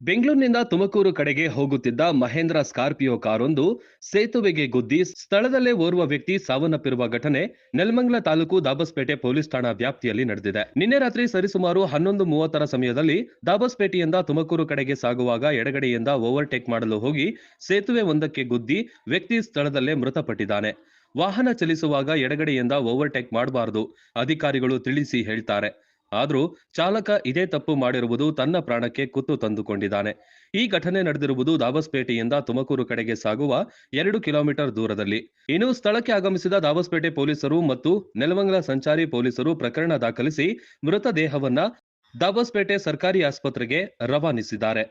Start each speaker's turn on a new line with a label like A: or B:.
A: ಬೆಂಗಳೂರಿನಿಂದ ತುಮಕೂರು ಕಡೆಗೆ ಹೋಗುತ್ತಿದ್ದ ಮಹೇಂದ್ರ ಸ್ಕಾರ್ಪಿಯೋ ಕಾರೊಂದು ಸೇತುವೆಗೆ ಗುದ್ದಿ ಸ್ಥಳದಲ್ಲೇ ಓರ್ವ ವ್ಯಕ್ತಿ ಸಾವನ್ನಪ್ಪಿರುವ ಘಟನೆ ನೆಲಮಂಗಲ ತಾಲೂಕು ದಾಬಸ್ಪೇಟೆ ಪೊಲೀಸ್ ಠಾಣಾ ವ್ಯಾಪ್ತಿಯಲ್ಲಿ ನಡೆದಿದೆ. ನಿನ್ನೆ ರಾತ್ರಿ ಸರಿಸುಮಾರು 11:30ರ ಸಮಯದಲ್ಲಿ ದಾಬಸ್ಪೇಟೆಯಿಂದ ತುಮಕೂರು ಕಡೆಗೆ ಸಾಗುವಾಗ ಎಡಗಡೆಯಿಂದ ಓವರ್ಟೇಕ್ ಮಾಡಲು ಹೋಗಿ ಸೇತುವೆ ಒಂದಕ್ಕೆ ಗುದ್ದಿ ವ್ಯಕ್ತಿ ಸ್ಥಳದಲ್ಲೇ ಮೃತಪಟ್ಟಿದ್ದಾನೆ. ವಾಹನ ಚಲಿಸುವಾಗ ಎಡಗಡೆಯಿಂದ ಓವರ್ಟೇಕ್ ಮಾಡಬಾರದು, ಅಧಿಕಾರಿಗಳು ತಿಳಿಸಿ ಹೇಳ್ತಾರೆ. ಆದ್ರೂ ಚಾಲಕ ಇದೇ ತಪ್ಪು ಮಾಡಿರುವುದು ತನ್ನ ಪ್ರಾಣಕ್ಕೆ ಕುತ್ತು ತಂದುಕೊಂಡಿದ್ದಾನೆ. ಈ ಘಟನೆ ನಡೆದಿರುವುದು ದಾಬಸ್ಪೇಟೆಯಿಂದ ತುಮಕೂರು ಕಡೆಗೆ ಸಾಗುವ 2 ಕಿಲೋಮೀಟರ್ ದೂರದಲ್ಲಿ. ಇನ್ನು ಸ್ಥಳಕ್ಕೆ ಆಗಮಿಸಿದ ದಾಬಸ್ಪೇಟೆ ಪೊಲೀಸರು ಮತ್ತು ನೆಲಮಂಗಲ ಸಂಚಾರಿ ಪೊಲೀಸರು ಪ್ರಕರಣ ದಾಖಲಿಸಿ ಮೃತದೇಹವನ್ನ ದಾಬಸ್ಪೇಟೆ ಸರ್ಕಾರಿ ಆಸ್ಪತ್ರೆಗೆ ರವಾನಿಸಿದ್ದಾರೆ.